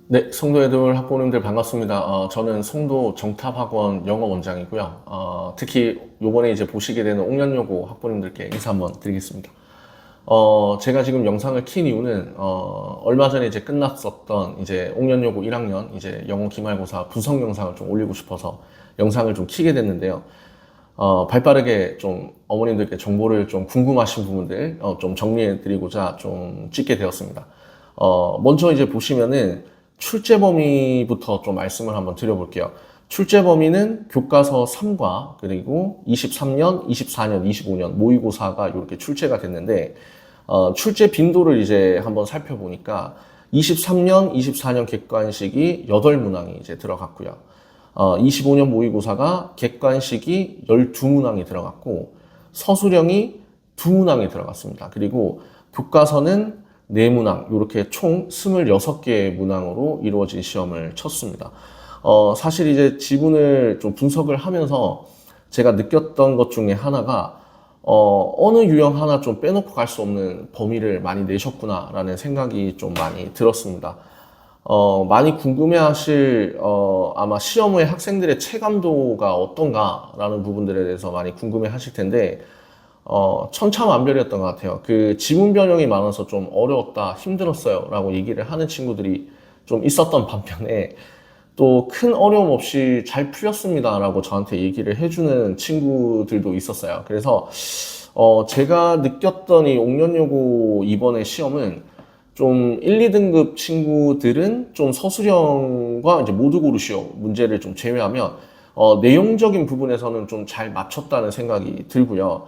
네, 송도 애들 학부모님들 반갑습니다. 저는 송도 정탑학원 영어 원장이고요. 특히 요번에 이제 보시게 되는 옥년여고 학부모님들께 인사 한번 드리겠습니다. 제가 지금 영상을 킨 이유는, 얼마 전에 이제 끝났었던 이제 옥년여고 1학년 이제 영어 기말고사 분석 영상을 좀 올리고 싶어서 영상을 좀 키게 됐는데요. 발빠르게 좀 어머님들께 정보를 좀 궁금하신 부분들, 좀 정리해 드리고자 좀 찍게 되었습니다. 먼저 이제 보시면은 출제 범위부터 좀 말씀을 한번 드려볼게요. 출제 범위는 교과서 3과 그리고 23년, 24년, 25년 모의고사가 이렇게 출제가 됐는데, 출제 빈도를 이제 한번 살펴보니까 23년, 24년 객관식이 8문항이 이제 들어갔고요. 25년 모의고사가 객관식이 12문항이 들어갔고 서술형이 2문항이 들어갔습니다. 그리고 교과서는 4문항, 이렇게 총 26개의 문항으로 이루어진 시험을 쳤습니다. 사실 이제 지문을 좀 분석을 하면서 제가 느꼈던 것 중에 하나가, 어느 유형 하나 좀 빼놓고 갈 수 없는 범위를 많이 내셨구나라는 생각이 좀 많이 들었습니다. 많이 궁금해하실, 아마 시험 후에 학생들의 체감도가 어떤가라는 부분들에 대해서 많이 궁금해하실 텐데, 천차만별이었던 것 같아요. 그 지문 변형이 많아서 좀 어려웠다, 힘들었어요 라고 얘기를 하는 친구들이 좀 있었던 반면에, 또 큰 어려움 없이 잘 풀렸습니다 라고 저한테 얘기를 해주는 친구들도 있었어요. 그래서 제가 느꼈던 이 옥년여고 이번에 시험은 좀 1, 2등급 친구들은 좀 서술형과 이제 모두 고르시오 문제를 좀 제외하면 내용적인 부분에서는 좀 잘 맞췄다는 생각이 들고요.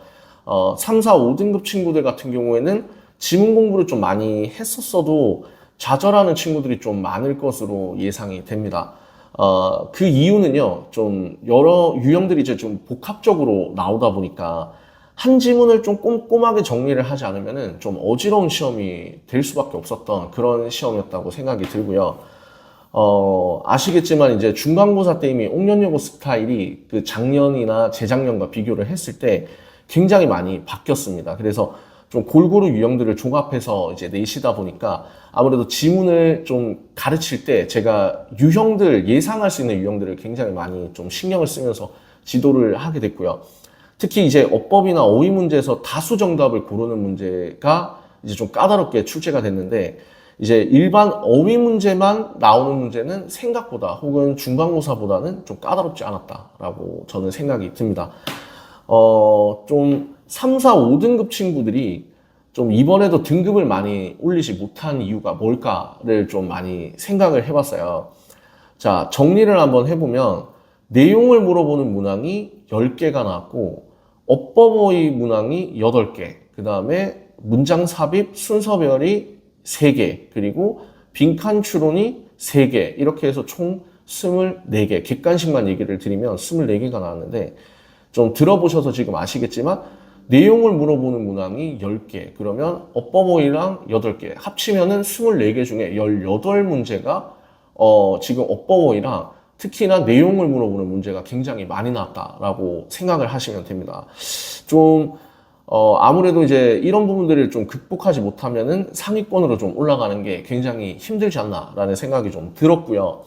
3, 4, 5등급 친구들 같은 경우에는 지문 공부를 좀 많이 했었어도 좌절하는 친구들이 좀 많을 것으로 예상이 됩니다. 그 이유는요, 좀 여러 유형들이 이제 좀 복합적으로 나오다 보니까 한 지문을 좀 꼼꼼하게 정리를 하지 않으면은 좀 어지러운 시험이 될 수밖에 없었던 그런 시험이었다고 생각이 들고요. 아시겠지만 이제 중간고사 때 이미 옥년여고 스타일이 그 작년이나 재작년과 비교를 했을 때 굉장히 많이 바뀌었습니다. 그래서 좀 골고루 유형들을 종합해서 이제 내시다 보니까 아무래도 지문을 좀 가르칠 때 제가 유형들, 예상할 수 있는 유형들을 굉장히 많이 좀 신경을 쓰면서 지도를 하게 됐고요. 특히 이제 어법이나 어휘 문제에서 다수 정답을 고르는 문제가 이제 좀 까다롭게 출제가 됐는데, 이제 일반 어휘 문제만 나오는 문제는 생각보다 혹은 중간고사보다는 좀 까다롭지 않았다라고 저는 생각이 듭니다. 좀 3, 4, 5등급 친구들이 좀 이번에도 등급을 많이 올리지 못한 이유가 뭘까를 좀 많이 생각을 해봤어요. 자, 정리를 한번 해보면 내용을 물어보는 문항이 10개가 나왔고 어법어휘 문항이 8개, 그 다음에 문장 삽입 순서별이 3개, 그리고 빈칸 추론이 3개, 이렇게 해서 총 24개, 객관식만 얘기를 드리면 24개가 나왔는데, 좀 들어보셔서 지금 아시겠지만 내용을 물어보는 문항이 10개, 그러면 어법어휘랑 8개 합치면은 24개 중에 18문제가 지금 어법어휘랑 특히나 내용을 물어보는 문제가 굉장히 많이 나왔다라고 생각을 하시면 됩니다. 좀 아무래도 이제 이런 부분들을 좀 극복하지 못하면은 상위권으로 좀 올라가는 게 굉장히 힘들지 않나라는 생각이 좀 들었고요.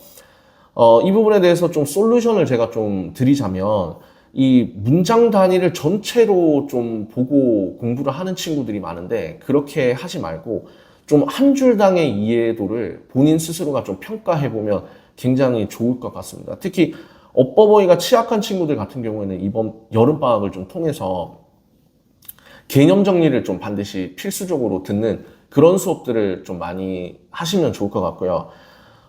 이 부분에 대해서 좀 솔루션을 제가 좀 드리자면, 이 문장 단위를 전체로 좀 보고 공부를 하는 친구들이 많은데 그렇게 하지 말고 좀 한 줄당의 이해도를 본인 스스로가 좀 평가해보면 굉장히 좋을 것 같습니다. 특히 어법어휘가 취약한 친구들 같은 경우에는 이번 여름방학을 좀 통해서 개념 정리를 좀 반드시 필수적으로 듣는 그런 수업들을 좀 많이 하시면 좋을 것 같고요.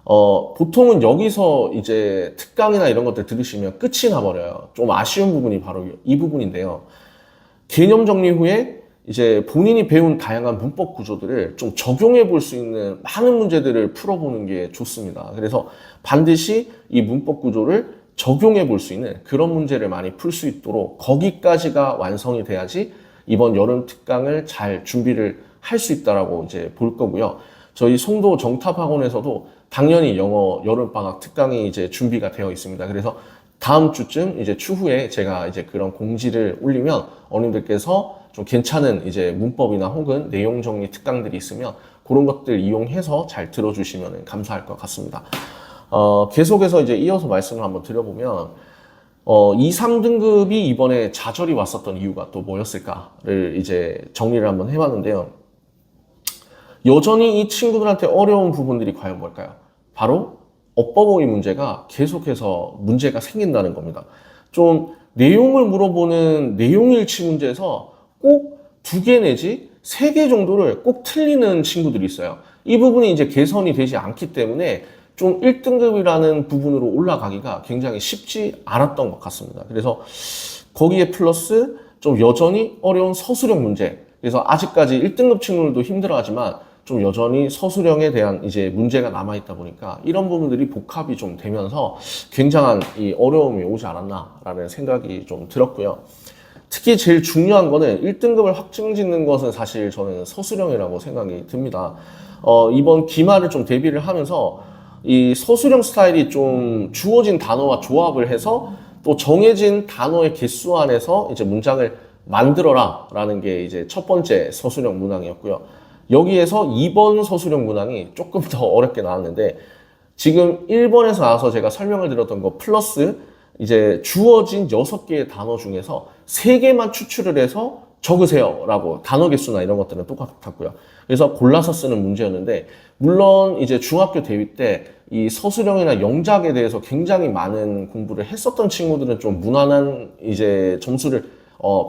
보통은 여기서 이제 특강이나 이런 것들 들으시면 끝이 나버려요. 좀 아쉬운 부분이 바로 이 부분인데요. 개념 정리 후에 이제 본인이 배운 다양한 문법 구조들을 좀 적용해 볼 수 있는 많은 문제들을 풀어보는 게 좋습니다. 그래서 반드시 이 문법 구조를 적용해 볼 수 있는 그런 문제를 많이 풀 수 있도록 거기까지가 완성이 돼야지 이번 여름 특강을 잘 준비를 할 수 있다라고 이제 볼 거고요. 저희 송도 정탑학원에서도 당연히 영어 여름방학 특강이 이제 준비가 되어 있습니다. 그래서 다음 주쯤 이제 추후에 제가 이제 그런 공지를 올리면 어른들께서 좀 괜찮은 이제 문법이나 혹은 내용 정리 특강들이 있으면 그런 것들 이용해서 잘 들어주시면 감사할 것 같습니다. 계속해서 이제 이어서 말씀을 한번 드려보면 2, 3등급이 이번에 좌절이 왔었던 이유가 또 뭐였을까를 이제 정리를 한번 해봤는데요. 여전히 이 친구들한테 어려운 부분들이 과연 뭘까요? 바로 업버보이 문제가 계속해서 문제가 생긴다는 겁니다. 좀 내용을 물어보는 내용일치 문제에서 꼭 2개 내지 3개 정도를 꼭 틀리는 친구들이 있어요. 이 부분이 이제 개선이 되지 않기 때문에 좀 1등급이라는 부분으로 올라가기가 굉장히 쉽지 않았던 것 같습니다. 그래서 거기에 플러스 좀 여전히 어려운 서술형 문제. 그래서 아직까지 1등급 친구들도 힘들어하지만 좀 여전히 서술형에 대한 이제 문제가 남아있다 보니까 이런 부분들이 복합이 좀 되면서 굉장한 이 어려움이 오지 않았나라는 생각이 좀 들었고요. 특히 제일 중요한 거는 1등급을 확증 짓는 것은 사실 저는 서술형이라고 생각이 듭니다. 이번 기말을 좀 대비를 하면서 이 서술형 스타일이 좀 주어진 단어와 조합을 해서 또 정해진 단어의 개수 안에서 이제 문장을 만들어라 라는 게 이제 첫 번째 서술형 문항이었고요. 여기에서 2번 서술형 문항이 조금 더 어렵게 나왔는데 지금 1번에서 나와서 제가 설명을 드렸던 거 플러스 이제 주어진 6개의 단어 중에서 3개만 추출을 해서 적으세요 라고 단어 개수나 이런 것들은 똑같았고요. 그래서 골라서 쓰는 문제였는데 물론 이제 중학교 대위 때 이 서술형이나 영작에 대해서 굉장히 많은 공부를 했었던 친구들은 좀 무난한 이제 점수를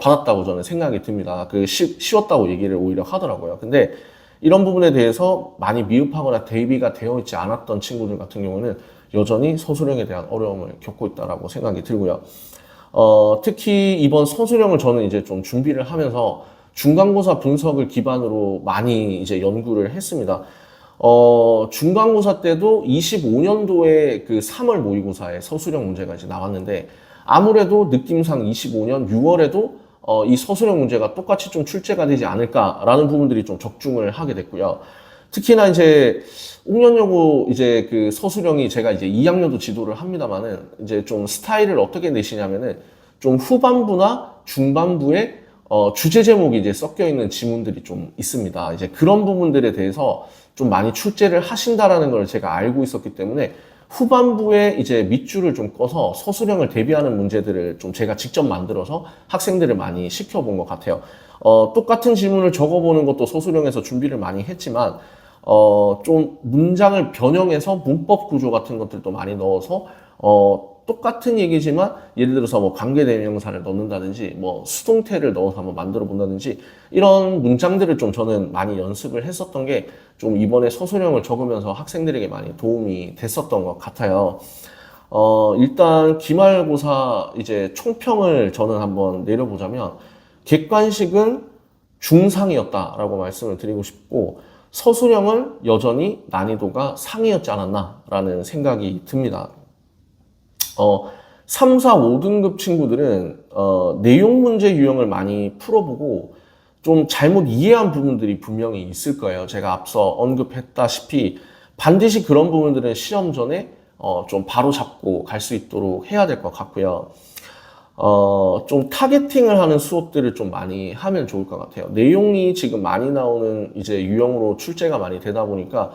받았다고 저는 생각이 듭니다. 쉬웠다고 얘기를 오히려 하더라고요. 근데 이런 부분에 대해서 많이 미흡하거나 대비가 되어 있지 않았던 친구들 같은 경우는 여전히 서술형에 대한 어려움을 겪고 있다라고 생각이 들고요. 특히 이번 서술형을 저는 이제 좀 준비를 하면서 중간고사 분석을 기반으로 많이 이제 연구를 했습니다. 중간고사 때도 25년도에 그 3월 모의고사에 서술형 문제가 이제 나왔는데 아무래도 느낌상 25년 6월에도 이 서술형 문제가 똑같이 좀 출제가 되지 않을까라는 부분들이 좀 적중을 하게 됐고요. 특히나 이제 옥년여고 이제 그 서술형이 제가 이제 2학년도 지도를 합니다만은 이제 좀 스타일을 어떻게 내시냐면은 좀 후반부나 중반부에 주제 제목이 이제 섞여 있는 지문들이 좀 있습니다. 이제 그런 부분들에 대해서 좀 많이 출제를 하신다라는 걸 제가 알고 있었기 때문에 후반부에 이제 밑줄을 좀 꺼서 서술형을 대비하는 문제들을 좀 제가 직접 만들어서 학생들을 많이 시켜본 것 같아요. 똑같은 질문을 적어보는 것도 서술형에서 준비를 많이 했지만 좀 문장을 변형해서 문법 구조 같은 것들도 많이 넣어서 똑같은 얘기지만 예를 들어서 뭐 관계대명사를 넣는다든지 뭐 수동태를 넣어서 한번 만들어 본다든지 이런 문장들을 좀 저는 많이 연습을 했었던 게 좀 이번에 서술형을 적으면서 학생들에게 많이 도움이 됐었던 것 같아요. 일단 기말고사 이제 총평을 저는 한번 내려보자면 객관식은 중상이었다라고 말씀을 드리고 싶고 서술형은 여전히 난이도가 상이었지 않았나라는 생각이 듭니다. 3, 4, 5등급 친구들은 내용 문제 유형을 많이 풀어보고 좀 잘못 이해한 부분들이 분명히 있을 거예요. 제가 앞서 언급했다시피 반드시 그런 부분들은 시험 전에 좀 바로 잡고 갈 수 있도록 해야 될 것 같고요. 좀 타겟팅을 하는 수업들을 좀 많이 하면 좋을 것 같아요. 내용이 지금 많이 나오는 이제 유형으로 출제가 많이 되다 보니까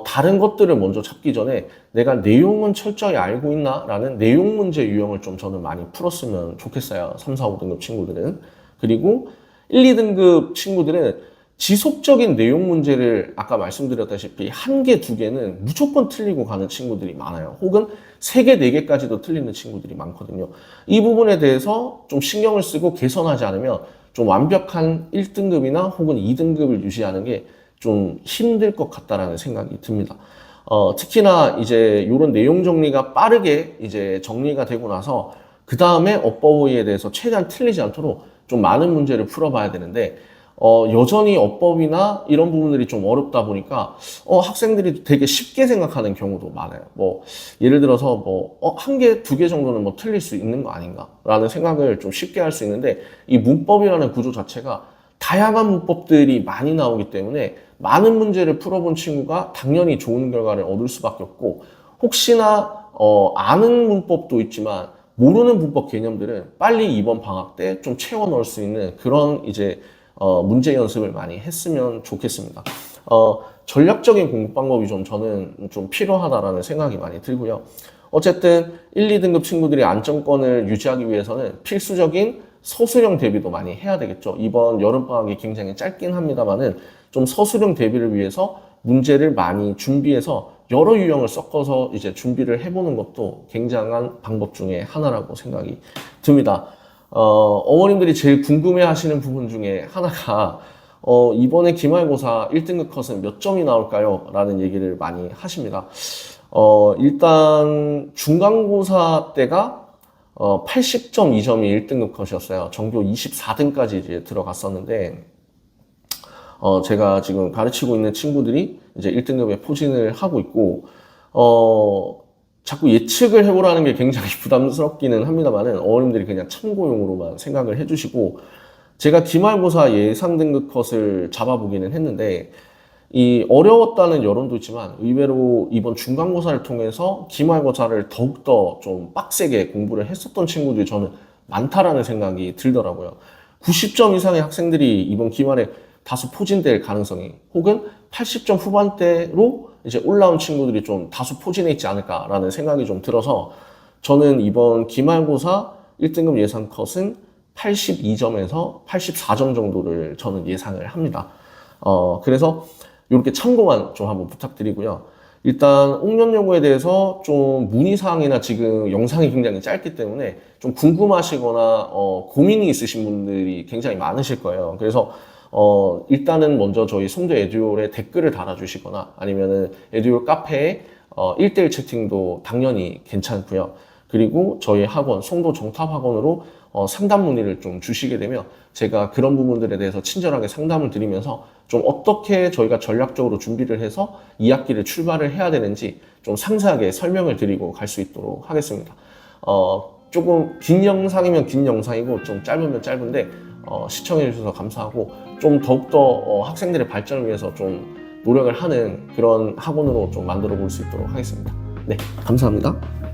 다른 것들을 먼저 찾기 전에 내가 내용은 철저히 알고 있나? 라는 내용 문제 유형을 좀 저는 많이 풀었으면 좋겠어요. 3, 4, 5등급 친구들은. 그리고 1, 2등급 친구들은 지속적인 내용 문제를 아까 말씀드렸다시피 1개, 2개는 무조건 틀리고 가는 친구들이 많아요. 혹은 3개, 4개까지도 틀리는 친구들이 많거든요. 이 부분에 대해서 좀 신경을 쓰고 개선하지 않으면 좀 완벽한 1등급이나 혹은 2등급을 유지하는 게 좀 힘들 것 같다라는 생각이 듭니다. 특히나 이제 이런 내용 정리가 빠르게 이제 정리가 되고 나서 그 다음에 업버보이에 대해서 최대한 틀리지 않도록 좀 많은 문제를 풀어봐야 되는데 여전히 어법이나 이런 부분들이 좀 어렵다 보니까 학생들이 되게 쉽게 생각하는 경우도 많아요. 뭐 예를 들어서 뭐 1개, 2개 정도는 뭐 틀릴 수 있는 거 아닌가라는 생각을 좀 쉽게 할 수 있는데 이 문법이라는 구조 자체가 다양한 문법들이 많이 나오기 때문에 많은 문제를 풀어본 친구가 당연히 좋은 결과를 얻을 수밖에 없고 혹시나 아는 문법도 있지만 모르는 문법 개념들은 빨리 이번 방학 때 좀 채워 넣을 수 있는 그런 이제 문제 연습을 많이 했으면 좋겠습니다. 전략적인 공부 방법이 저는 좀 필요하다라는 생각이 많이 들고요. 어쨌든 1, 2등급 친구들이 안정권을 유지하기 위해서는 필수적인 서술형 대비도 많이 해야 되겠죠. 이번 여름방학이 굉장히 짧긴 합니다만은 좀 서술형 대비를 위해서 문제를 많이 준비해서 여러 유형을 섞어서 이제 준비를 해보는 것도 굉장한 방법 중에 하나라고 생각이 듭니다. 어머님들이 제일 궁금해 하시는 부분 중에 하나가 이번에 기말고사 1등급 컷은 몇 점이 나올까요? 라는 얘기를 많이 하십니다. 일단 중간고사 때가 80.2점이 1등급 컷이었어요. 전교 24등까지 이제 들어갔었는데 제가 지금 가르치고 있는 친구들이 이제 1등급에 포진을 하고 있고 자꾸 예측을 해보라는 게 굉장히 부담스럽기는 합니다만은 어머님들이 그냥 참고용으로만 생각을 해주시고 제가 기말고사 예상 등급 컷을 잡아보기는 했는데 이 어려웠다는 여론도 있지만 의외로 이번 중간고사를 통해서 기말고사를 더욱더 좀 빡세게 공부를 했었던 친구들이 저는 많다라는 생각이 들더라고요. 90점 이상의 학생들이 이번 기말에 다소 포진될 가능성이 혹은 80점 후반대로 이제 올라온 친구들이 좀 다소 포진해 있지 않을까라는 생각이 좀 들어서 저는 이번 기말고사 1등급 예상 컷은 82점에서 84점 정도를 저는 예상을 합니다. 그래서 이렇게 참고만 좀 한번 부탁드리고요. 일단 옥년여고에 대해서 좀 문의사항이나 지금 영상이 굉장히 짧기 때문에 좀 궁금하시거나 고민이 있으신 분들이 굉장히 많으실 거예요. 그래서 일단은 먼저 저희 송도 에듀올에 댓글을 달아주시거나 아니면은 에듀올 카페에 1대1 채팅도 당연히 괜찮고요. 그리고 저희 학원, 송도 정탑학원으로 상담 문의를 좀 주시게 되면 제가 그런 부분들에 대해서 친절하게 상담을 드리면서 좀 어떻게 저희가 전략적으로 준비를 해서 2학기를 출발을 해야 되는지 좀 상세하게 설명을 드리고 갈 수 있도록 하겠습니다. 조금 긴 영상이면 긴 영상이고 좀 짧으면 짧은데 시청해 주셔서 감사하고 좀 더욱더 학생들의 발전을 위해서 좀 노력을 하는 그런 학원으로 좀 만들어 볼 수 있도록 하겠습니다. 네, 감사합니다.